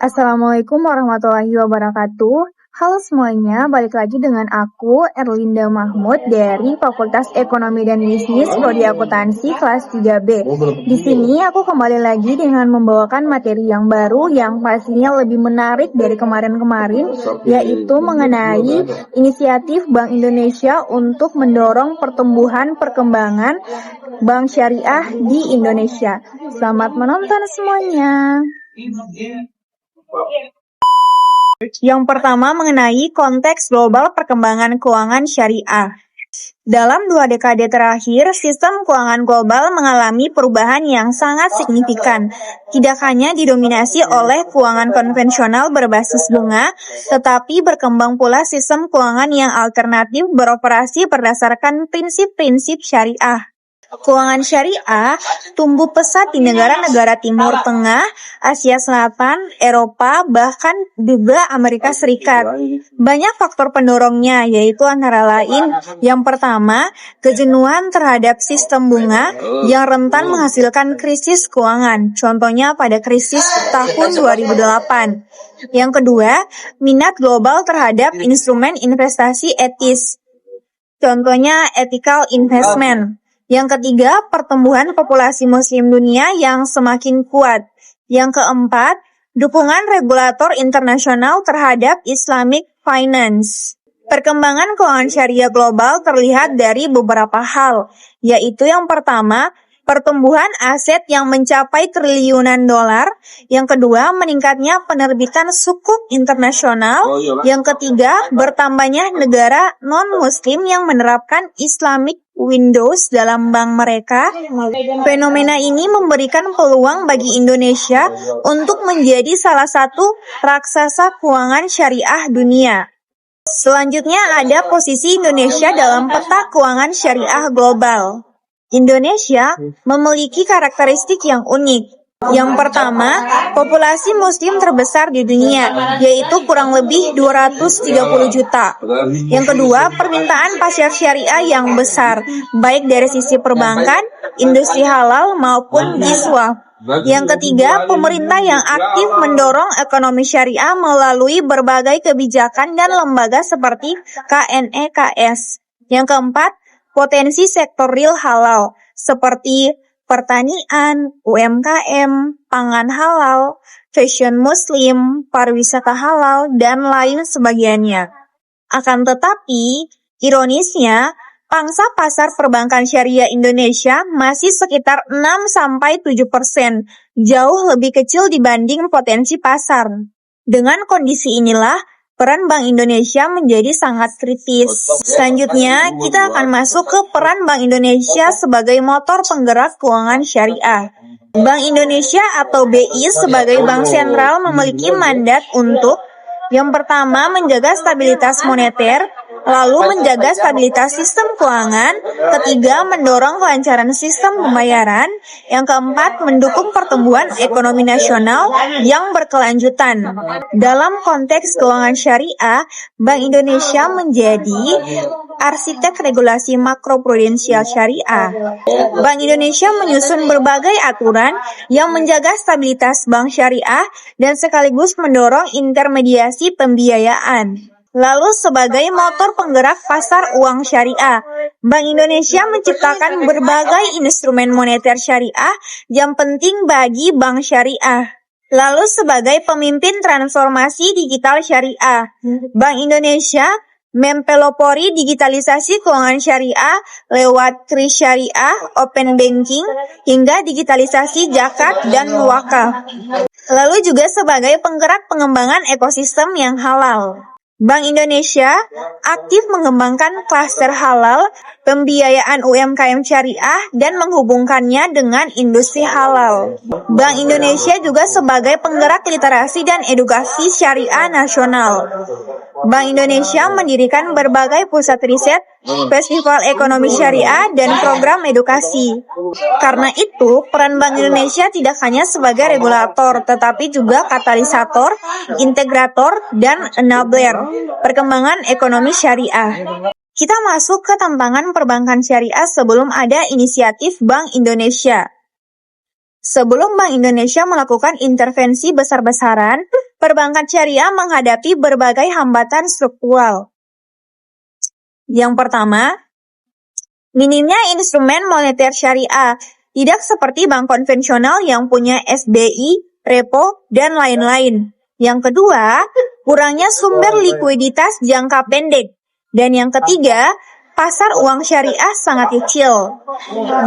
Assalamualaikum warahmatullahi wabarakatuh. Halo semuanya, balik lagi dengan aku, Erlinda Mahmud dari Fakultas Ekonomi dan Bisnis Prodi Akuntansi kelas 3B. Di sini aku kembali lagi dengan membawakan materi yang baru yang pastinya lebih menarik dari kemarin-kemarin, yaitu mengenai inisiatif Bank Indonesia untuk mendorong pertumbuhan perkembangan bank syariah di Indonesia. Selamat menonton semuanya. Yang pertama mengenai konteks global perkembangan keuangan syariah. Dalam 2 dekade terakhir, sistem keuangan global mengalami perubahan yang sangat signifikan. Tidak hanya didominasi oleh keuangan konvensional berbasis bunga, tetapi berkembang pula sistem keuangan yang alternatif beroperasi berdasarkan prinsip-prinsip syariah. Keuangan syariah tumbuh pesat di negara-negara Timur Tengah, Asia Selatan, Eropa, bahkan juga Amerika Serikat. Banyak faktor pendorongnya, yaitu antara lain, yang pertama, kejenuhan terhadap sistem bunga yang rentan menghasilkan krisis keuangan, contohnya pada krisis tahun 2008. Yang kedua, minat global terhadap instrumen investasi etis, contohnya ethical investment. Yang ketiga, pertumbuhan populasi muslim dunia yang semakin kuat. Yang keempat, dukungan regulator internasional terhadap Islamic finance. Perkembangan keuangan syariah global terlihat dari beberapa hal, yaitu yang pertama, pertumbuhan aset yang mencapai triliunan dolar. Yang kedua, meningkatnya penerbitan sukuk internasional. Yang ketiga, bertambahnya negara non-muslim yang menerapkan Islamic Windows dalam bank mereka. Fenomena ini memberikan peluang bagi Indonesia untuk menjadi salah satu raksasa keuangan syariah dunia. Selanjutnya ada posisi Indonesia dalam peta keuangan syariah global. Indonesia memiliki karakteristik yang unik. Yang pertama, populasi muslim terbesar di dunia, yaitu kurang lebih 230 juta. Yang kedua, permintaan pasar syariah yang besar, baik dari sisi perbankan, industri halal, maupun biswaf. Yang ketiga, pemerintah yang aktif mendorong ekonomi syariah melalui berbagai kebijakan dan lembaga seperti KNEKS. Yang keempat, potensi sektor real halal, seperti pertanian, UMKM, pangan halal, fashion muslim, pariwisata halal, dan lain sebagainya. Akan tetapi, ironisnya, pangsa pasar perbankan syariah Indonesia masih sekitar 6-7%, jauh lebih kecil dibanding potensi pasar. Dengan kondisi inilah, peran Bank Indonesia menjadi sangat kritis. Selanjutnya, kita akan masuk ke peran Bank Indonesia sebagai motor penggerak keuangan syariah. Bank Indonesia atau BI sebagai bank sentral memiliki mandat untuk yang pertama, menjaga stabilitas moneter, lalu menjaga stabilitas sistem keuangan, ketiga, mendorong kelancaran sistem pembayaran, yang keempat, mendukung pertumbuhan ekonomi nasional yang berkelanjutan. Dalam konteks keuangan syariah, Bank Indonesia menjadi arsitek regulasi makroprudensial syariah. Bank Indonesia menyusun berbagai aturan yang menjaga stabilitas bank syariah dan sekaligus mendorong intermediasi pembiayaan. Lalu sebagai motor penggerak pasar uang syariah, Bank Indonesia menciptakan berbagai instrumen moneter syariah yang penting bagi bank syariah. Lalu sebagai pemimpin transformasi digital syariah, Bank Indonesia mempelopori digitalisasi keuangan syariah lewat KRIS Syariah, Open Banking, hingga digitalisasi zakat dan wakaf. Lalu juga sebagai penggerak pengembangan ekosistem yang halal. Bank Indonesia aktif mengembangkan klaster halal, pembiayaan UMKM syariah, dan menghubungkannya dengan industri halal. Bank Indonesia juga sebagai penggerak literasi dan edukasi syariah nasional. Bank Indonesia mendirikan berbagai pusat riset, festival ekonomi syariah, dan program edukasi. Karena itu, peran Bank Indonesia tidak hanya sebagai regulator, tetapi juga katalisator, integrator, dan enabler perkembangan ekonomi syariah. Kita masuk ke tantangan perbankan syariah sebelum ada inisiatif Bank Indonesia. Sebelum Bank Indonesia melakukan intervensi besar-besaran, perbankan syariah menghadapi berbagai hambatan struktural. Yang pertama, minimnya instrumen moneter syariah, tidak seperti bank konvensional yang punya SBI, repo, dan lain-lain. Yang kedua, kurangnya sumber likuiditas jangka pendek. Dan yang ketiga, pasar uang syariah sangat kecil.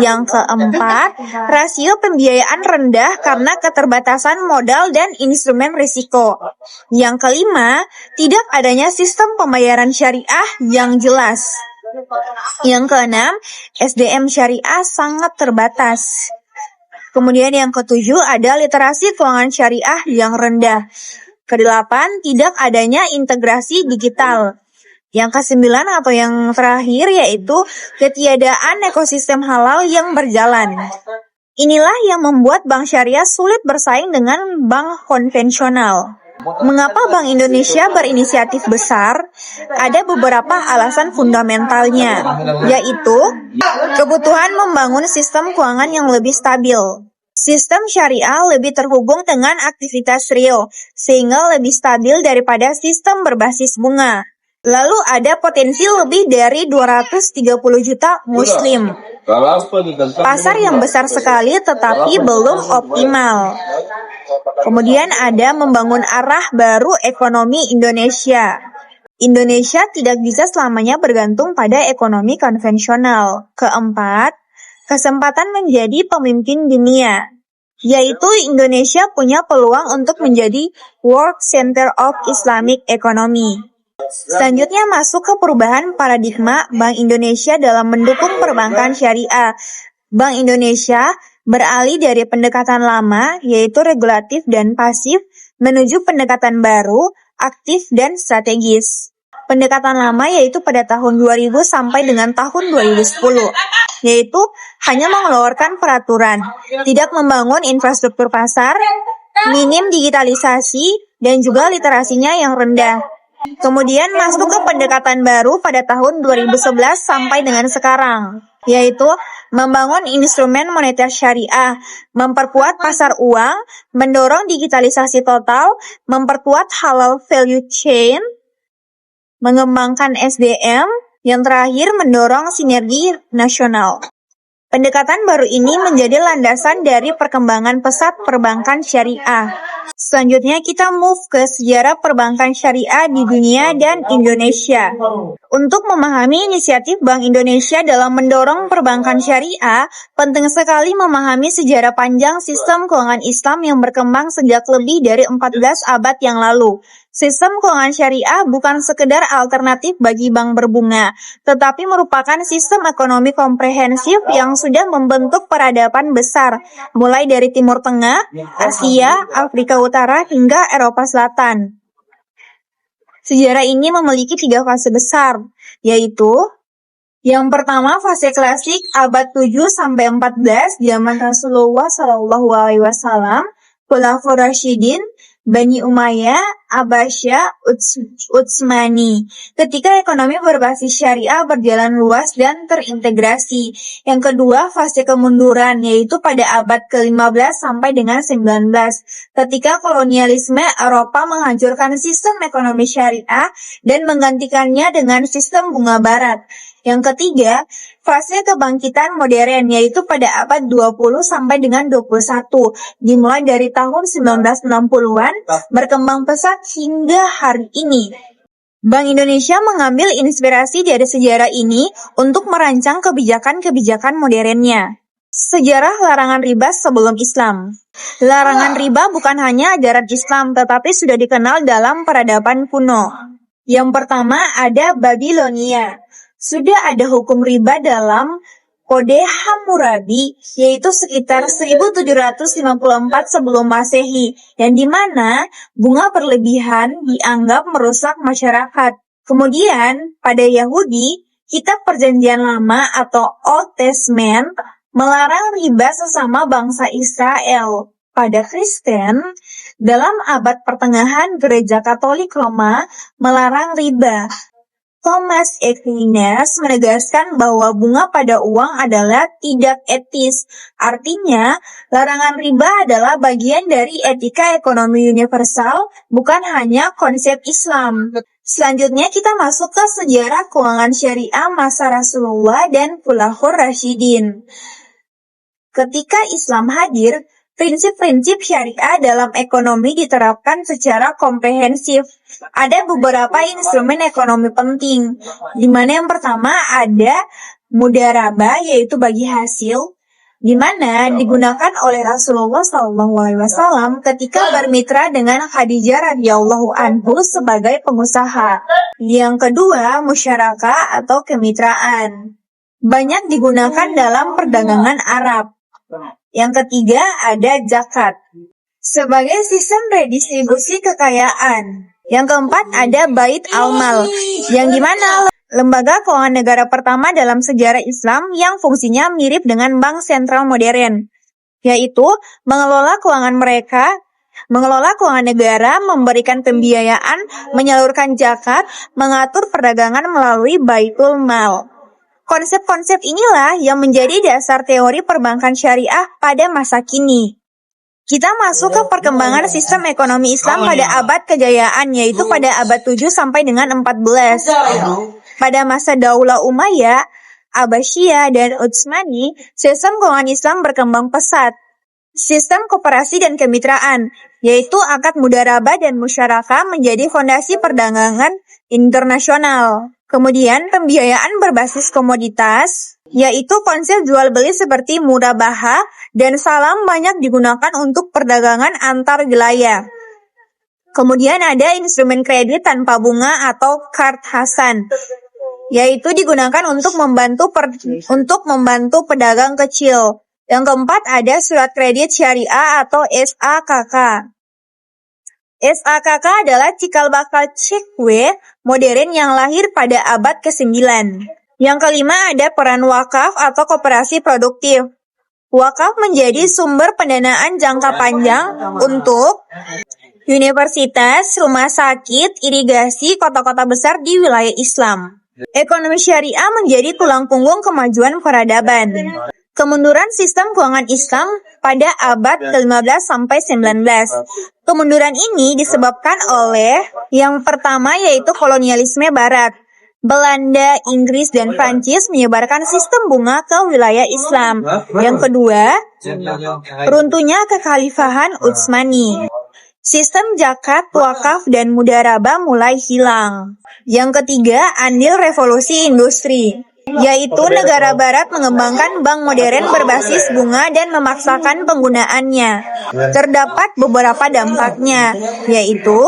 Yang keempat, rasio pembiayaan rendah karena keterbatasan modal dan instrumen risiko. Yang kelima, tidak adanya sistem pembayaran syariah yang jelas. Yang keenam, SDM syariah sangat terbatas. Kemudian yang ketujuh ada literasi keuangan syariah yang rendah. Kedelapan, tidak adanya integrasi digital. Yang kesembilan atau yang terakhir yaitu ketiadaan ekosistem halal yang berjalan. Inilah yang membuat bank syariah sulit bersaing dengan bank konvensional. Mengapa Bank Indonesia berinisiatif besar? Ada beberapa alasan fundamentalnya, yaitu kebutuhan membangun sistem keuangan yang lebih stabil. Sistem syariah lebih terhubung dengan aktivitas real, sehingga lebih stabil daripada sistem berbasis bunga. Lalu ada potensi lebih dari 230 juta muslim. Pasar yang besar sekali tetapi belum optimal. Kemudian ada membangun arah baru ekonomi Indonesia. Indonesia tidak bisa selamanya bergantung pada ekonomi konvensional. Keempat, kesempatan menjadi pemimpin dunia. Yaitu Indonesia punya peluang untuk menjadi World Center of Islamic Economy. Selanjutnya masuk ke perubahan paradigma Bank Indonesia dalam mendukung perbankan syariah. Bank Indonesia beralih dari pendekatan lama, yaitu regulatif dan pasif, menuju pendekatan baru, aktif dan strategis. Pendekatan lama yaitu pada tahun 2000 sampai dengan tahun 2010, yaitu hanya mengeluarkan peraturan, tidak membangun infrastruktur pasar, minim digitalisasi, dan juga literasinya yang rendah. Kemudian masuk ke pendekatan baru pada tahun 2011 sampai dengan sekarang, yaitu membangun instrumen moneter syariah, memperkuat pasar uang, mendorong digitalisasi total, memperkuat halal value chain, mengembangkan SDM, yang terakhir mendorong sinergi nasional. Pendekatan baru ini menjadi landasan dari perkembangan pesat perbankan syariah. Selanjutnya kita move ke sejarah perbankan syariah di dunia dan Indonesia. Untuk memahami inisiatif Bank Indonesia dalam mendorong perbankan syariah, penting sekali memahami sejarah panjang sistem keuangan Islam yang berkembang sejak lebih dari 14 abad yang lalu. Sistem keuangan syariah bukan sekedar alternatif bagi bank berbunga, tetapi merupakan sistem ekonomi komprehensif yang sudah membentuk peradaban besar, mulai dari Timur Tengah, Asia, Afrika Utara, hingga Eropa Selatan. Sejarah ini memiliki 3 fase besar, yaitu yang pertama fase klasik abad 7-14 zaman Rasulullah SAW, Khulafaur Rasyidin, Bani Umayyah, Abbasiyah, Utsmani. Ketika ekonomi berbasis syariah berjalan luas dan terintegrasi. Yang kedua, fase kemunduran, yaitu pada abad ke-15 sampai dengan 19. Ketika kolonialisme Eropa menghancurkan sistem ekonomi syariah dan menggantikannya dengan sistem bunga barat. Yang ketiga, fase kebangkitan modern, yaitu pada abad 20 sampai dengan 21, dimulai dari tahun 1960-an, berkembang pesat hingga hari ini. Bank Indonesia mengambil inspirasi dari sejarah ini untuk merancang kebijakan-kebijakan modernnya. Sejarah larangan riba sebelum Islam. Larangan riba bukan hanya ajaran Islam, tetapi sudah dikenal dalam peradaban kuno. Yang pertama ada Babilonia. Sudah ada hukum riba dalam Kode Hammurabi, yaitu sekitar 1754 sebelum Masehi, yang dimana bunga berlebihan dianggap merusak masyarakat. Kemudian, pada Yahudi, kitab Perjanjian Lama atau Old Testament melarang riba sesama bangsa Israel. Pada Kristen, dalam abad pertengahan Gereja Katolik Roma melarang riba. Thomas Aquinas menegaskan bahwa bunga pada uang adalah tidak etis. Artinya, larangan riba adalah bagian dari etika ekonomi universal, bukan hanya konsep Islam. Selanjutnya kita masuk ke sejarah keuangan syariah masa Rasulullah dan Khulafaur Rasyidin. Ketika Islam hadir, prinsip-prinsip syariah dalam ekonomi diterapkan secara komprehensif. Ada beberapa instrumen ekonomi penting, di mana yang pertama ada mudharabah, yaitu bagi hasil, di mana digunakan oleh Rasulullah SAW ketika bermitra dengan Khadijah radhiyallahu anhu sebagai pengusaha. Yang kedua, musyarakah atau kemitraan. Banyak digunakan dalam perdagangan Arab. Yang ketiga ada zakat sebagai sistem redistribusi kekayaan. Yang keempat ada bait al-mal, yang dimana lembaga keuangan negara pertama dalam sejarah Islam yang fungsinya mirip dengan bank sentral modern, yaitu mengelola keuangan negara, memberikan pembiayaan, menyalurkan zakat, mengatur perdagangan melalui baitul mal. Konsep-konsep inilah yang menjadi dasar teori perbankan syariah pada masa kini. Kita masuk ke perkembangan sistem ekonomi Islam pada abad kejayaan, yaitu pada abad 7 sampai dengan 14. Pada masa Daulah Umayyah, Abbasiyah, dan Utsmani, sistem keuangan Islam berkembang pesat. Sistem koperasi dan kemitraan, yaitu akad mudharabah dan musyarakah, menjadi fondasi perdagangan internasional. Kemudian pembiayaan berbasis komoditas, yaitu konsep jual beli seperti murabahah dan salam banyak digunakan untuk perdagangan antar wilayah. Kemudian ada instrumen kredit tanpa bunga atau Qard Hasan, yaitu digunakan untuk membantu pedagang kecil. Yang keempat ada surat kredit syariah atau SAKK. SAKK adalah cikal bakal cekwe modern yang lahir pada abad ke-9. Yang kelima ada peran wakaf atau koperasi produktif. Wakaf menjadi sumber pendanaan jangka panjang untuk universitas, rumah sakit, irigasi, kota-kota besar di wilayah Islam. Ekonomi syariah menjadi tulang punggung kemajuan peradaban. Kemunduran sistem keuangan Islam pada abad ke-15 sampai 19. Kemunduran ini disebabkan oleh yang pertama yaitu kolonialisme Barat. Belanda, Inggris, dan Prancis menyebarkan sistem bunga ke wilayah Islam. Yang kedua, runtuhnya kekhalifahan Utsmani. Sistem zakat, wakaf, dan mudharabah mulai hilang. Yang ketiga, andil revolusi industri, yaitu negara barat mengembangkan bank modern berbasis bunga dan memaksakan penggunaannya. Terdapat beberapa dampaknya, yaitu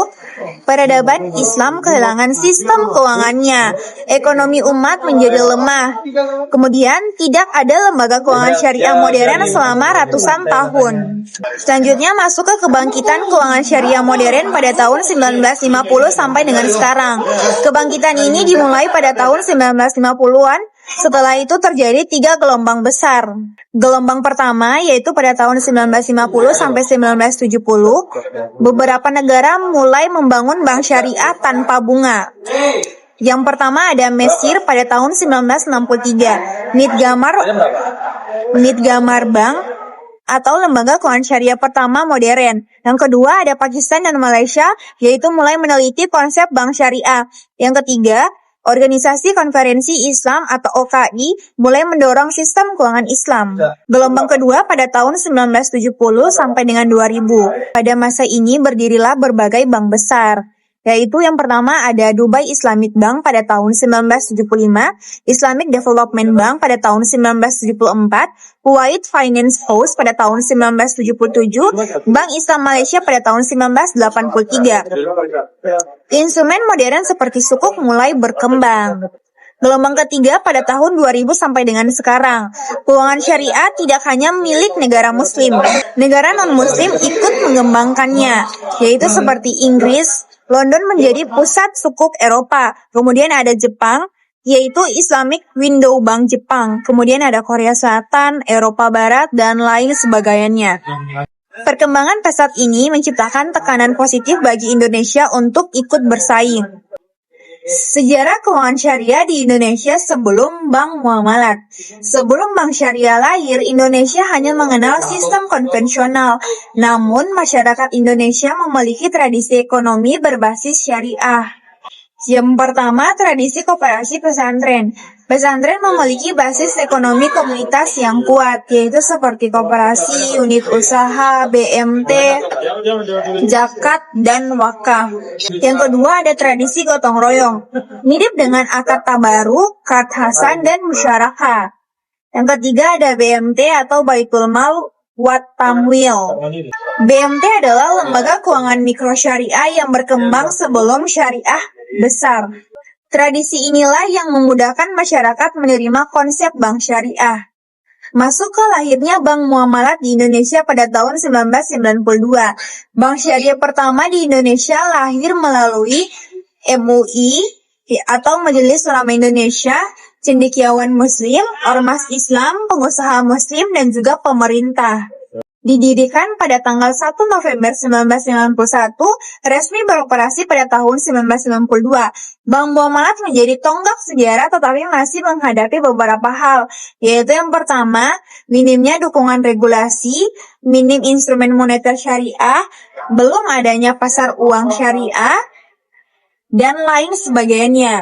peradaban Islam kehilangan sistem keuangannya, ekonomi umat menjadi lemah, kemudian tidak ada lembaga keuangan syariah modern selama ratusan tahun. Selanjutnya masuk ke kebangkitan keuangan syariah modern pada tahun 1950 sampai dengan sekarang. Kebangkitan ini dimulai pada tahun 1950-an. Setelah itu terjadi 3 gelombang besar. Gelombang pertama yaitu pada tahun 1950 sampai 1970, beberapa negara mulai membangun bank syariah tanpa bunga. Yang pertama ada Mesir pada tahun 1963, Nidgamar Bank atau lembaga keuangan syariah pertama modern. Yang kedua ada Pakistan dan Malaysia, yaitu mulai meneliti konsep bank syariah. Yang ketiga, Organisasi Konferensi Islam atau OKI mulai mendorong sistem keuangan Islam. Gelombang kedua pada tahun 1970 sampai dengan 2000. Pada masa ini berdirilah berbagai bank besar, yaitu yang pertama ada Dubai Islamic Bank pada tahun 1975, Islamic Development Bank pada tahun 1974, Kuwait Finance House pada tahun 1977, Bank Islam Malaysia pada tahun 1983. Instrumen modern seperti sukuk mulai berkembang. Gelombang ketiga pada tahun 2000 sampai dengan sekarang. Keuangan syariah tidak hanya milik negara muslim. Negara non-muslim ikut mengembangkannya, yaitu seperti Inggris. London menjadi pusat sukuk Eropa. Kemudian ada Jepang, yaitu Islamic Window Bank Jepang. Kemudian ada Korea Selatan, Eropa Barat, dan lain sebagainya. Perkembangan pesat ini menciptakan tekanan positif bagi Indonesia untuk ikut bersaing. Sejarah keuangan syariah di Indonesia sebelum Bank Muamalat. Sebelum Bank Syariah lahir, Indonesia hanya mengenal sistem konvensional. Namun, masyarakat Indonesia memiliki tradisi ekonomi berbasis syariah. Yang pertama, tradisi koperasi pesantren. Pesantren memiliki basis ekonomi komunitas yang kuat, yaitu seperti koperasi, unit usaha, BMT, zakat, dan wakaf. Yang kedua, ada tradisi gotong royong, mirip dengan akad tabaruk, kad hasan, dan musyarakah. Yang ketiga, ada BMT atau Baitul Mal wat Tamwil. BMT adalah lembaga keuangan mikro syariah yang berkembang sebelum syariah besar. Tradisi inilah yang memudahkan masyarakat menerima konsep bank syariah. Masuk ke lahirnya Bank Muamalat di Indonesia pada tahun 1992. Bank syariah pertama di Indonesia lahir melalui MUI atau Majelis Ulama Indonesia, cendekiawan Muslim, ormas Islam, pengusaha Muslim, dan juga pemerintah. Didirikan pada tanggal 1 November 1991, resmi beroperasi pada tahun 1992. Bank Muamalat menjadi tonggak sejarah tetapi masih menghadapi beberapa hal, yaitu yang pertama, minimnya dukungan regulasi, minim instrumen moneter syariah, belum adanya pasar uang syariah, dan lain sebagainya.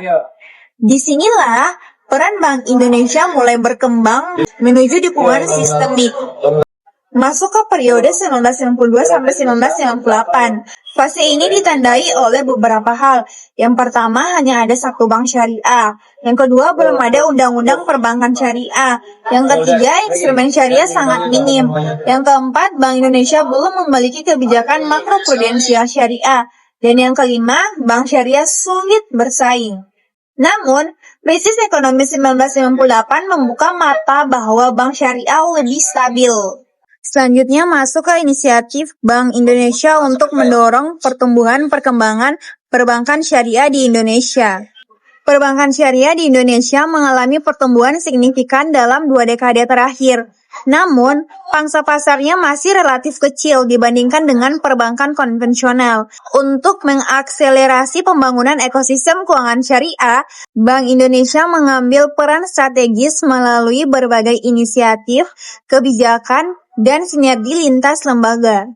Disinilah peran Bank Indonesia mulai berkembang menuju dukungan sistemik. Masuk ke periode 1992 sampai 1998. Fase ini ditandai oleh beberapa hal. Yang pertama, hanya ada satu bank syariah. Yang kedua, belum ada undang-undang perbankan syariah. Yang ketiga, instrumen syariah sangat minim. Yang keempat, Bank Indonesia belum memiliki kebijakan makroprudensial syariah. Dan yang kelima, bank syariah sulit bersaing. Namun, krisis ekonomi 1998 membuka mata bahwa bank syariah lebih stabil. Selanjutnya masuk ke inisiatif Bank Indonesia untuk mendorong pertumbuhan perkembangan perbankan syariah di Indonesia. Perbankan syariah di Indonesia mengalami pertumbuhan signifikan dalam 2 dekade terakhir. Namun, pangsa pasarnya masih relatif kecil dibandingkan dengan perbankan konvensional. Untuk mengakselerasi pembangunan ekosistem keuangan syariah, Bank Indonesia mengambil peran strategis melalui berbagai inisiatif, kebijakan, dan sinergi lintas lembaga.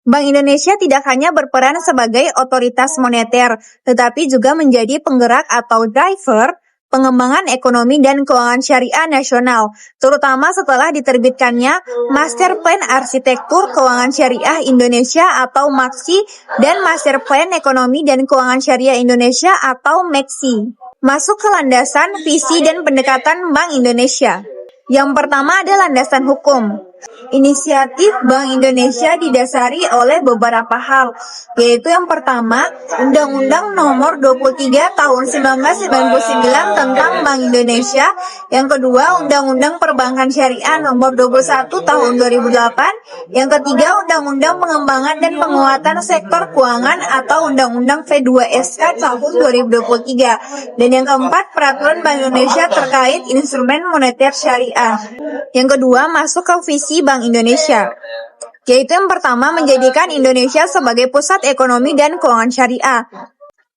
Bank Indonesia tidak hanya berperan sebagai otoritas moneter, tetapi juga menjadi penggerak atau driver pengembangan ekonomi dan keuangan syariah nasional, terutama setelah diterbitkannya Master Plan Arsitektur Keuangan Syariah Indonesia atau MAKSI dan Master Plan Ekonomi dan Keuangan Syariah Indonesia atau MEKSI. Masuk ke landasan, visi, dan pendekatan Bank Indonesia. Yang pertama ada landasan hukum. Inisiatif Bank Indonesia didasari oleh beberapa hal, yaitu yang pertama, Undang-Undang Nomor 23 Tahun 1999 tentang Bank Indonesia, yang kedua, Undang-Undang Perbankan Syariah Nomor 21 Tahun 2008, yang ketiga, Undang-Undang Pengembangan dan Penguatan Sektor Keuangan atau Undang-Undang V2SK Tahun 2023, dan yang keempat, Peraturan Bank Indonesia terkait instrumen moneter syariah. Yang kedua, masuk ke visi Bank Indonesia, yaitu yang pertama menjadikan Indonesia sebagai pusat ekonomi dan keuangan syariah.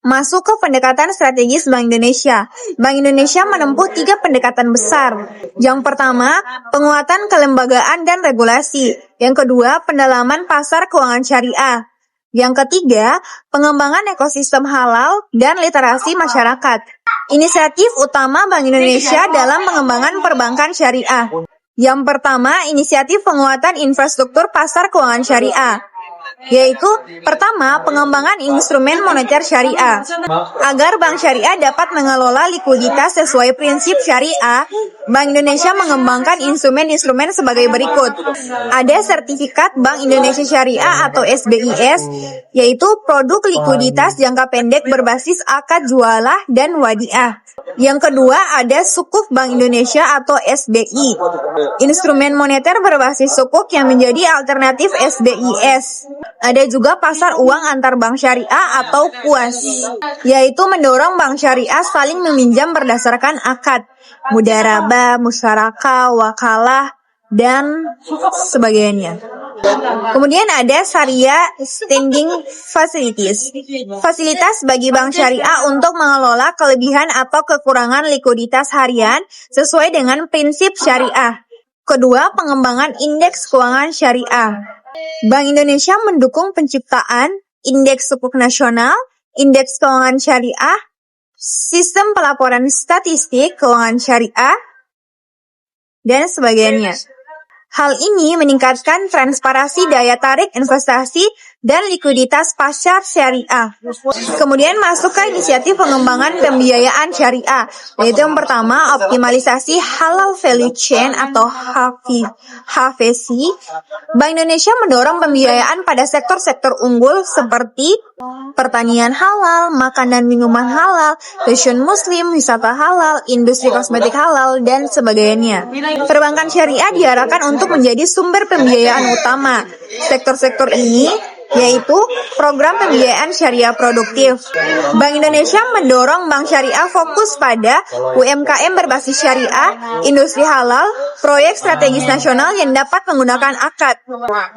Masuk ke pendekatan strategis Bank Indonesia. Bank Indonesia menempuh 3 pendekatan besar. Yang pertama, penguatan kelembagaan dan regulasi. Yang kedua, pendalaman pasar keuangan syariah. Yang ketiga, pengembangan ekosistem halal dan literasi masyarakat. Inisiatif utama Bank Indonesia dalam pengembangan perbankan syariah. Yang pertama, inisiatif penguatan infrastruktur pasar keuangan syariah, yaitu pertama, pengembangan instrumen moneter syariah. Agar bank syariah dapat mengelola likuiditas sesuai prinsip syariah, Bank Indonesia mengembangkan instrumen-instrumen sebagai berikut. Ada sertifikat Bank Indonesia Syariah atau SBIS, yaitu produk likuiditas jangka pendek berbasis akad jualah dan wadiah. Yang kedua, ada Sukuk Bank Indonesia atau SBI, instrumen moneter berbasis sukuk yang menjadi alternatif SBIS. Ada juga pasar uang antar bank syariah atau PUAS, yaitu mendorong bank syariah saling meminjam berdasarkan akad, mudharabah, musyarakah, wakalah, dan sebagainya. Kemudian ada Sharia Standing Facilities, fasilitas bagi bank syariah untuk mengelola kelebihan atau kekurangan likuiditas harian sesuai dengan prinsip syariah. Kedua, pengembangan indeks keuangan syariah. Bank Indonesia mendukung penciptaan indeks sukuk nasional, indeks keuangan syariah, sistem pelaporan statistik keuangan syariah, dan sebagainya. Hal ini meningkatkan transparansi daya tarik investasi dan likuiditas pasar syariah. Kemudian masuk ke inisiatif pengembangan pembiayaan syariah, yaitu yang pertama optimalisasi halal value chain atau HVC. Bank Indonesia mendorong pembiayaan pada sektor-sektor unggul seperti pertanian halal, makanan minuman halal, fashion muslim, wisata halal, industri kosmetik halal, dan sebagainya. Perbankan syariah diarahkan untuk menjadi sumber pembiayaan utama. Sektor-sektor ini yaitu program pembiayaan syariah produktif. Bank Indonesia mendorong bank syariah fokus pada UMKM berbasis syariah, industri halal, proyek strategis nasional yang dapat menggunakan akad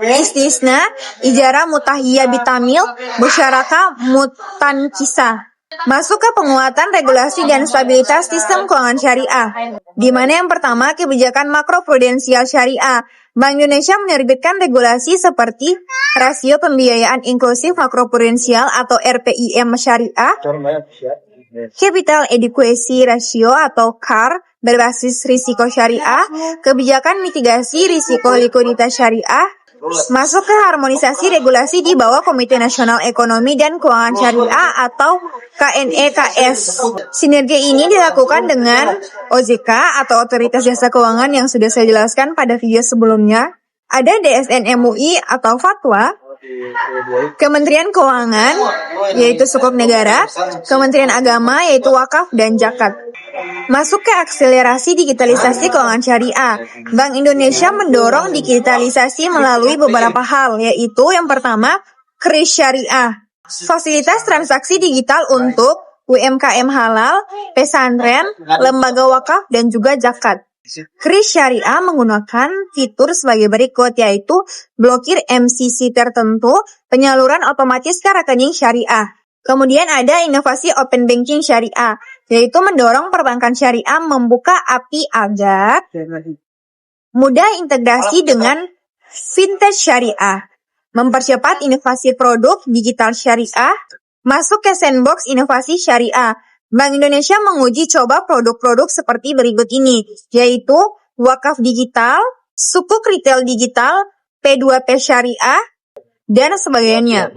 istisna, ijarah mutahiyah bitamil, musyarakah mutankisah. Masuk ke penguatan regulasi dan stabilitas sistem keuangan syariah, di mana yang pertama kebijakan makroprudensial syariah. Bank Indonesia menerbitkan regulasi seperti rasio pembiayaan inklusif makroprudensial atau RPIM syariah, Capital Adequacy Ratio atau CAR berbasis risiko syariah, kebijakan mitigasi risiko likuiditas syariah. Masuk ke harmonisasi regulasi di bawah Komite Nasional Ekonomi dan Keuangan Syariah atau KNEKS. Sinergi ini dilakukan dengan OJK atau Otoritas Jasa Keuangan yang sudah saya jelaskan pada video sebelumnya. Ada DSN MUI atau Fatwa, Kementerian Keuangan yaitu Sukuk Negara, Kementerian Agama yaitu Wakaf dan Zakat. Masuk ke akselerasi digitalisasi keuangan syariah. Bank Indonesia mendorong digitalisasi melalui beberapa hal, yaitu yang pertama, KRIS Syariah, fasilitas transaksi digital untuk UMKM halal, pesantren, lembaga wakaf, dan juga zakat. KRIS Syariah menggunakan fitur sebagai berikut, yaitu blokir MCC tertentu, penyaluran otomatis ke rekening syariah. Kemudian ada inovasi open banking syariah, yaitu mendorong perbankan syariah membuka API agar mudah integrasi dengan fintech syariah, mempercepat inovasi produk digital syariah, masuk ke sandbox inovasi syariah. Bank Indonesia menguji coba produk-produk seperti berikut ini, yaitu wakaf digital, sukuk retail digital, P2P syariah, dan sebagainya.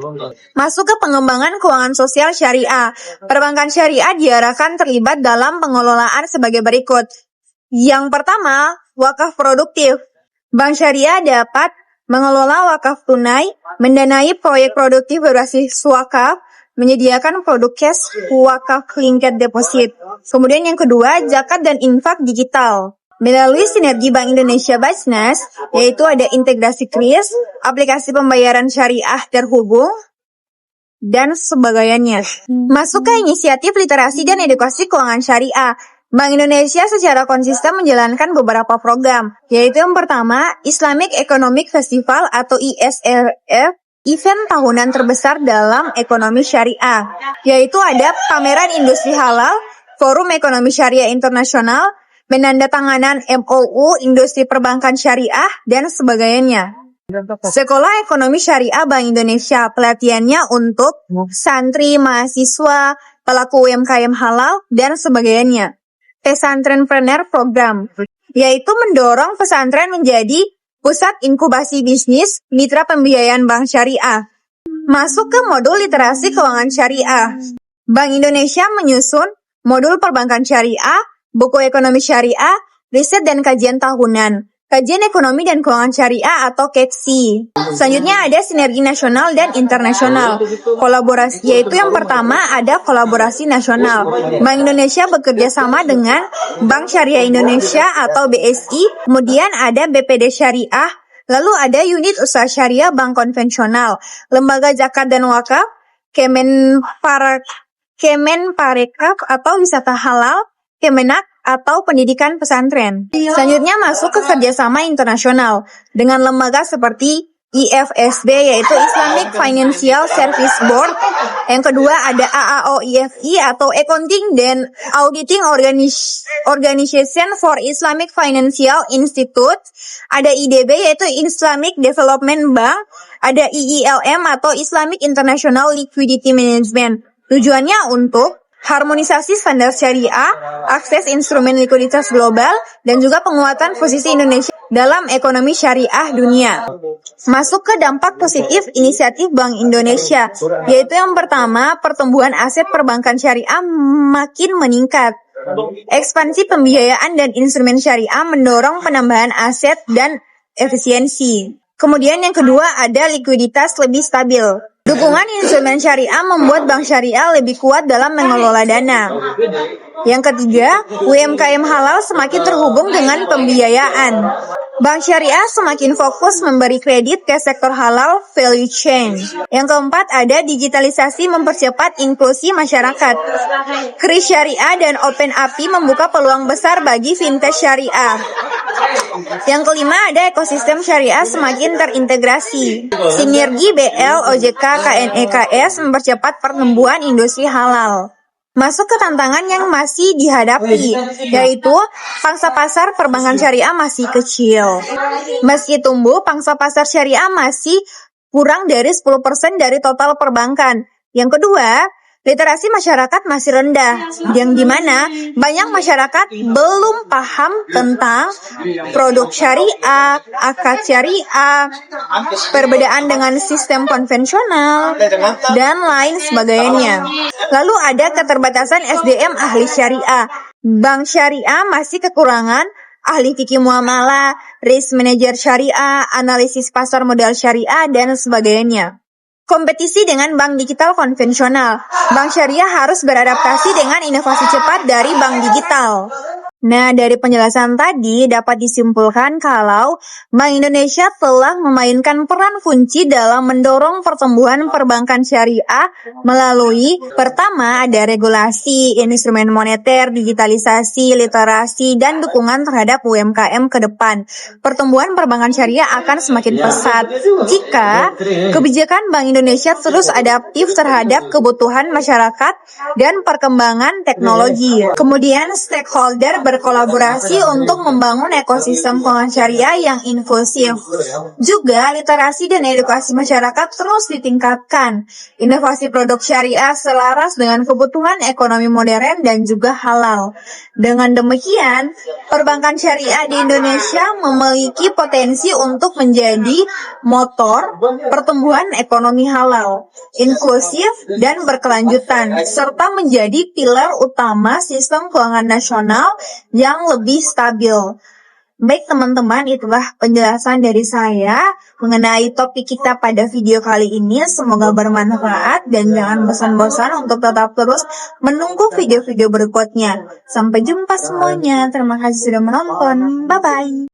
Masuk ke pengembangan keuangan sosial syariah. Perbankan syariah diarahkan terlibat dalam pengelolaan sebagai berikut. Yang pertama, wakaf produktif. Bank syariah dapat mengelola wakaf tunai, mendanai proyek produktif berbasis wakaf, menyediakan produk cash wakaf linked deposit. Kemudian yang kedua, zakat dan infak digital. Melalui sinergi Bank Indonesia Basnas, yaitu ada integrasi KRIS, aplikasi pembayaran syariah terhubung, dan sebagainya. Masuk ke inisiatif literasi dan edukasi keuangan syariah. Bank Indonesia secara konsisten menjalankan beberapa program, yaitu yang pertama, Islamic Economic Festival atau ISEF, event tahunan terbesar dalam ekonomi syariah, yaitu ada pameran industri halal, Forum Ekonomi Syariah Internasional, penandatanganan MOU industri perbankan syariah, dan sebagainya. Sekolah Ekonomi Syariah Bank Indonesia, pelatihannya untuk santri, mahasiswa, pelaku UMKM halal, dan sebagainya. Pesantrenpreneur Program, yaitu mendorong pesantren menjadi pusat inkubasi bisnis, mitra pembiayaan bank syariah. Masuk ke modul literasi keuangan syariah. Bank Indonesia menyusun modul perbankan syariah, buku ekonomi syariah, riset dan kajian tahunan, kajian ekonomi dan keuangan syariah atau KEKSI. Selanjutnya ada sinergi nasional dan internasional. Kolaborasi, yaitu yang pertama ada kolaborasi nasional. Bank Indonesia bekerja sama dengan Bank Syariah Indonesia atau BSI, kemudian ada BPD Syariah, lalu ada unit usaha syariah bank konvensional, lembaga zakat dan wakaf, Kemenparekraf atau wisata halal, Kemenak atau pendidikan pesantren. Selanjutnya masuk ke kerjasama internasional dengan lembaga seperti IFSB yaitu Islamic Financial Service Board. Yang kedua ada AAOIFI atau Accounting dan Auditing Organization for Islamic Financial Institute. Ada IDB yaitu Islamic Development Bank. Ada IILM atau Islamic International Liquidity Management. Tujuannya untuk harmonisasi standar syariah, akses instrumen likuiditas global, dan juga penguatan posisi Indonesia dalam ekonomi syariah dunia. Masuk ke dampak positif inisiatif Bank Indonesia, yaitu yang pertama, pertumbuhan aset perbankan syariah makin meningkat. Ekspansi pembiayaan dan instrumen syariah mendorong penambahan aset dan efisiensi. Kemudian yang kedua ada likuiditas lebih stabil. Dukungan instrumen syariah membuat bank syariah lebih kuat dalam mengelola dana. Yang ketiga, UMKM halal semakin terhubung dengan pembiayaan. Bank syariah semakin fokus memberi kredit ke sektor halal value chain. Yang keempat, ada digitalisasi mempercepat inklusi masyarakat. Kris syariah dan Open API membuka peluang besar bagi fintech syariah. Yang kelima, ada ekosistem syariah semakin terintegrasi. Sinergi BL, OJK, KNE, KS mempercepat pertumbuhan industri halal. Masuk ke tantangan yang masih dihadapi, yaitu pangsa pasar perbankan syariah masih kecil. Meski tumbuh, pangsa pasar syariah masih kurang dari 10% dari total perbankan. Yang kedua, literasi masyarakat masih rendah, yang dimana banyak masyarakat belum paham tentang produk syariah, akad syariah, perbedaan dengan sistem konvensional, dan lain sebagainya. Lalu ada keterbatasan SDM ahli syariah. Bank syariah masih kekurangan ahli fikih muamalah, risk manager syariah, analisis pasar modal syariah, dan sebagainya. Kompetisi dengan bank digital konvensional. Bank syariah harus beradaptasi dengan inovasi cepat dari bank digital. Nah, dari penjelasan tadi dapat disimpulkan kalau Bank Indonesia telah memainkan peran kunci dalam mendorong pertumbuhan perbankan syariah melalui pertama ada regulasi, instrumen moneter, digitalisasi, literasi, dan dukungan terhadap UMKM ke depan. Pertumbuhan perbankan syariah akan semakin pesat jika kebijakan Bank Indonesia terus adaptif terhadap kebutuhan masyarakat dan perkembangan teknologi. Kemudian stakeholder berkolaborasi untuk membangun ekosistem keuangan syariah yang inklusif. Juga literasi dan edukasi masyarakat terus ditingkatkan. Inovasi produk syariah selaras dengan kebutuhan ekonomi modern dan juga halal. Dengan demikian, perbankan syariah di Indonesia memiliki potensi untuk menjadi motor pertumbuhan ekonomi halal, inklusif, dan berkelanjutan, serta menjadi pilar utama sistem keuangan nasional yang lebih stabil. Baik teman-teman, itulah penjelasan dari saya mengenai topik kita pada video kali ini. Semoga bermanfaat dan jangan bosan-bosan untuk tetap terus menunggu video-video berikutnya. Sampai jumpa semuanya. Terima kasih sudah menonton. Bye-bye.